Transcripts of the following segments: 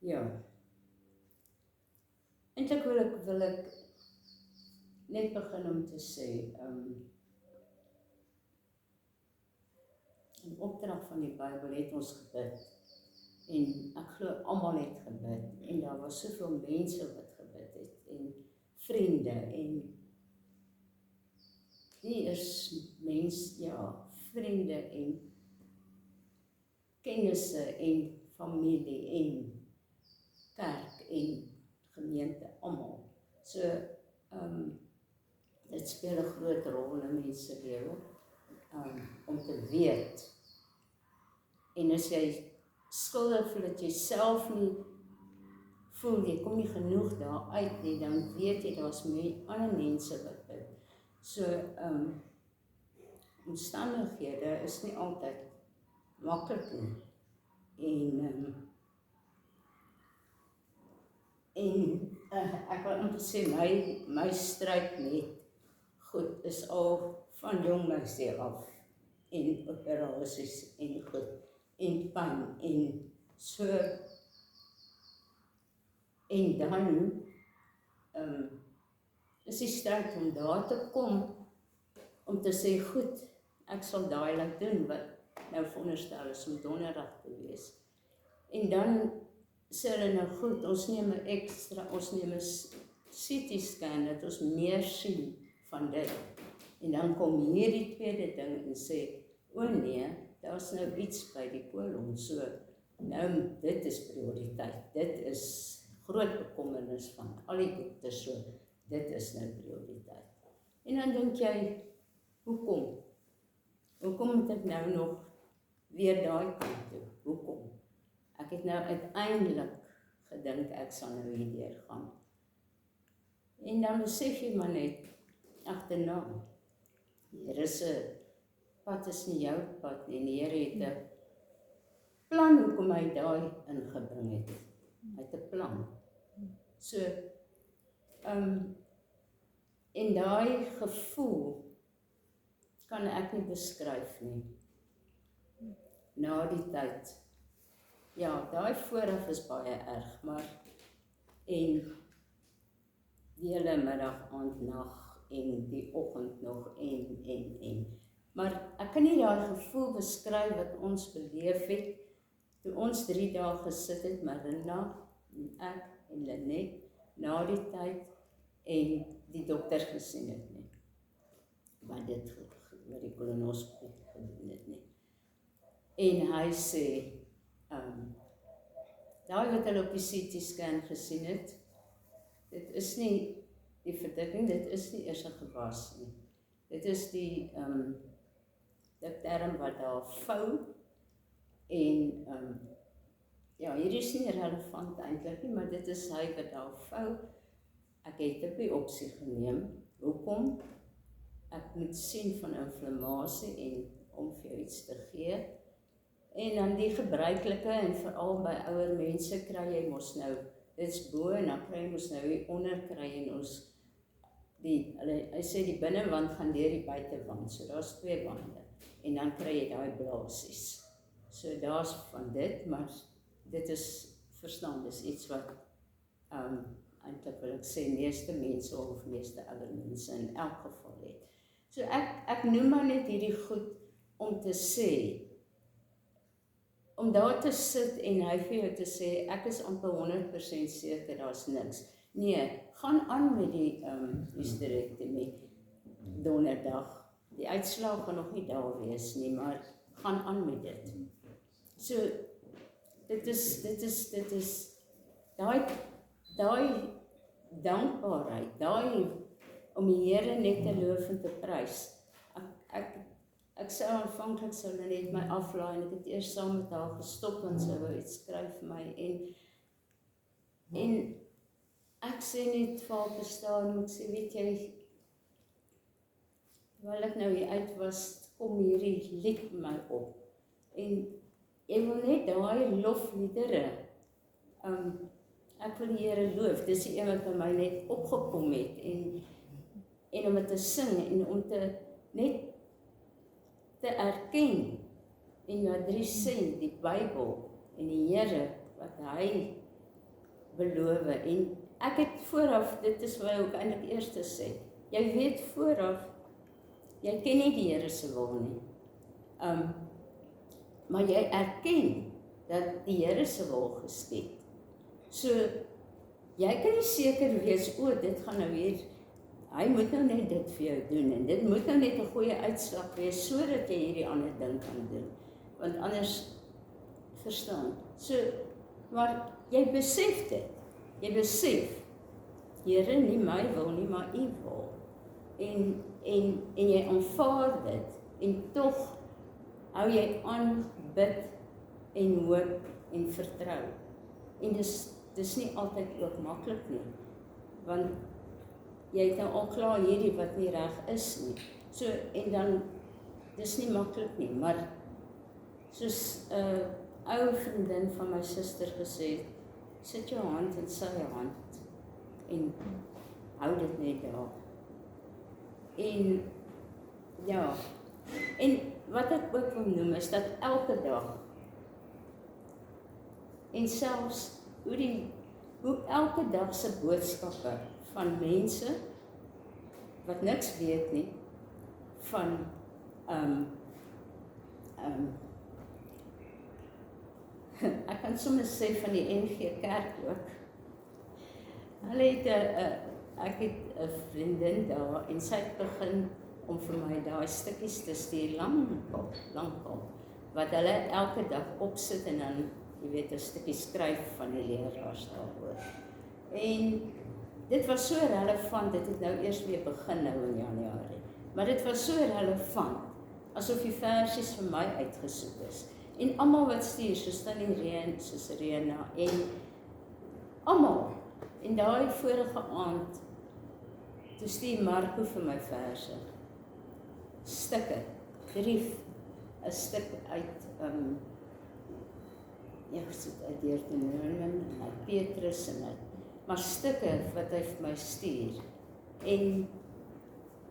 Ja. Eintlik wil ek net begin om te sê, in opdrag van die Bybel het ons gebid, en ek glo almal het gebid, en daar was soveel mense wat gebid het, en vriende, en nie eers vriende, en kennisse, en familie, en kerk, en gemeente, almal. So, dit speel 'n groot rol in mense se lewe, om te weet. En as jy skuldig voel dat jy self nie voel, jy kom nie genoeg daar uit nie, dan weet jy, daar's ander mense wat bid. So, omstandighede is nie altyd maklik nie. En ek wil amper sê, my stryd met goed is al van jongmeisie af, en operasies, en goed, en pyn, en so, en dan, is die stryd om daar te kom, om te sê, goed, ek sal daai laat doen, wat nou veronderstel is om donderdag te wees. En dan sê hulle nou goed, ons neem 'n CT scan, dat ons meer sien van dit. En dan kom hierdie tweede ding en sê, o nee, daar's nou iets by die kolon, so, nou, dit is prioriteit, dit is groot bekommernis van al die dokters, so, dit is nou prioriteit. En dan dink jy, hoekom? Hoekom moet ek nou nog weer daai kant toe? Hoekom? Ek het nou uiteindelik gedink ek sal nou hierdeur gaan. En dan besef jy maar net agterna, die Here se pad is nie jou pad nie, die Here het 'n plan hoekom hy daai ingebring het. Hy het 'n plan. So, en daai gevoel kan ek nie beskryf nie. Na die tyd. Ja, daai vooraf is baie erg, maar en die hele middag, aand, nag, en die oggend nog, en. Maar ek kan nie daai gevoel beskryf wat ons beleef het, toe ons 3 dae gesit het, Marinda, en ek, en Lenet, na die tyd, en die dokter gesien het nie. Wat die kolonoskopie gedoen het nie. En hy sê, daai wat hulle op die CT scan gesien het, dit is nie die verdikking, dit is nie eers 'n gewas nie. Dit is die term wat daar vou, en hierdie is nie relevant eintlik nie, maar dit is hy wat daar vou. Ek het 'n biopsie geneem. Hoekom? Ek moet sien van inflammasie en om vir jou iets te gee. En dan die gebruikelike, en veral by ouer mense kry jy mos nou, dit is bo, en dan kry jy mos nou hier onder, kry jy ons, hy sê die binnewand gaan deur die buitewand, so daar's 2 wande, en dan kry jy daai blaasies. So daar's van dit, maar dit is verstaan, dis iets wat, eintlik wil ek sê, meeste mense, of meeste ouer mense in elk geval het. So ek noem maar net hierdie goed, om te sê, om daar te sit en hy vir jou te sê, ek is amper 100% seker, daar's niks. Nee, gaan aan met die hysterektomie donderdag. Die uitslag gaan nog nie daar wees nie, maar gaan aan met dit. So, dit is daai dankbaarheid, daai om die Here net te loof en te prys. Ek sou aanvanklik sou net my aflaai, en ek het eers saam met haar gestop, en sy wou iets skryf vir my, en ek sê net vir haar bestaan, en ek sê, weet jy, terwyl ek nou hier uit was, kom hierdie lied my op, en jy wil net daai lofliedere, ek wil die Here loof, dis die een wat by my net opgekom het, en om het te sing, en om te net te erken, en wat 3 sê, die Bybel, en die Here, wat hy beloof en ek het vooraf, dit is wat ek eintlik eers sê, jy weet vooraf, jy ken nie die Here se wil nie, maar jy erken dat die Here se wil geskied. So, jy kan nie seker wees, dit gaan nou weer, hy moet nou net dit vir jou doen, en dit moet nou net 'n goeie uitslag wees, sodat jy hierdie ander ding kan doen, want anders verstaan. So, maar jy besef dit, jy besef, Here, nie my wil nie, maar U wil, en jy aanvaar dit, en tog hou jy aan, bid, en hoop, en vertrou, en dis nie altyd ook maklik nie, want jy het nou al klaar hierdie wat nie reg is nie, so, en dan, dis nie maklik nie, maar, soos ou vriendin van my suster gesê, sit jou hand in sy hand, en hou dit net daar, en, ja, en wat ek ook wil noem is, dat elke dag, en selfs, hoe elke dag se boodskappe van mense, wat niks weet nie, van, ek kan soms sê van die NG Kerk ook, hulle het, ek het 'n vriendin daar, en sy het begin om vir my daai stukkies te stuur, lankal, wat hulle elke dag opsit, en dan, jy weet, 'n stukkie skryf van die leraars daaroor. En dit was so relevant, dit het nou eers weer begin nou in Januarie, maar dit was so relevant, asof die versies vir my uitgesoek is. En almal wat stuur, soos Tannie Reen, soos Rena, en almal, en daai vorige aand, toe stuur Marco vir my verse, stukke, 'n stuk uit, so uit Deuteronomium, uit Petrus en uit, maar stukke wat hy vir my stuur, en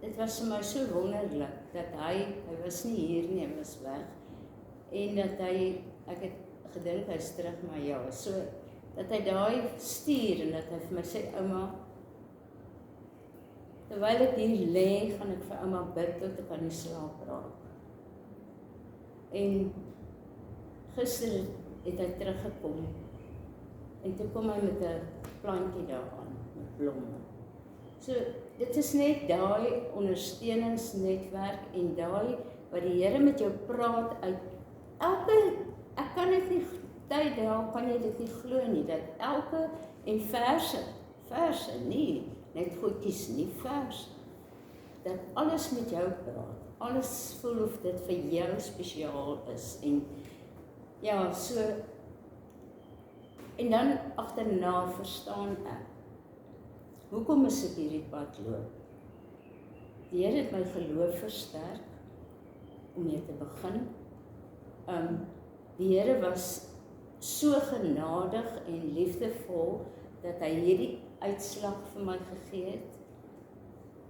dit was vir my so wonderlik, dat hy was nie hier nie, hy was weg, en dat ek het gedink, hy is terug, maar ja, so, dat hy daai stuur, en dat hy vir my sê, ouma, terwyl ek hier lê, gaan ek vir ouma bid, tot ek aan die slaap raak. En gister het hy teruggekom, en toe kom hy met 'n plantjie daaraan, met blomme. So, dit is net daai ondersteuningsnetwerk, en daai, wat die Here met jou praat, uit ek kan dit nie, tyd daar kan jy dit nie glo nie, dat elke, en verse, nie, net goedjies, nie vers, dat alles met jou praat, alles voel of dit vir jou spesiaal is, en ja, so, en dan agterna verstaan ek, hoekom is ek hierdie pad loop? Die Here het my geloof versterk, om mee te begin, die Here was so genadig en liefdevol, dat hy hierdie uitslag vir my gegee het,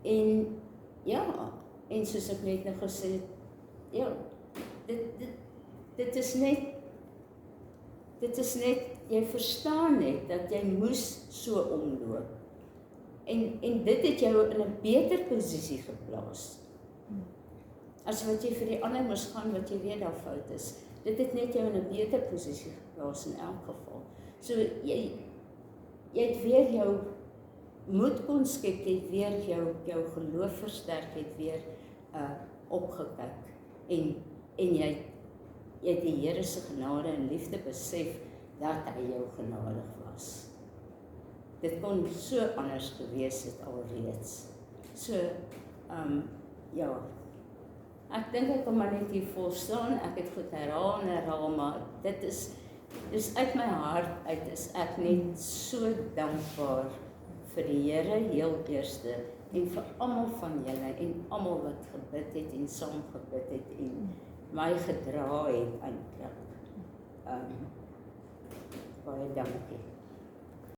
en ja, en soos ek net nou gesê het, ja, dit is net, jy verstaan net, dat jy moes so omloop, en dit het jou in 'n beter posisie geplaas, as wat jy vir die ander moes gaan, wat jy weet daar fout is, dit het net jou in 'n beter posisie geplaas, in elk geval, so jy het weer jou moed kon skep, jy het weer jou geloof versterk, jy het weer opgekyk, en jy het die Here se genade en liefde besef, dat hy jou genadig was. Dit kon so anders gewees het alreeds. So, ja, ek dink ek kan maar net hier volstaan, ek het goed herhaal, maar dit is uit my hart uit, is ek net so dankbaar vir die Here heel eerste, en vir almal van julle, en almal wat gebid het, en saam gebid het, en my gedra het eintlik. Baie dankie.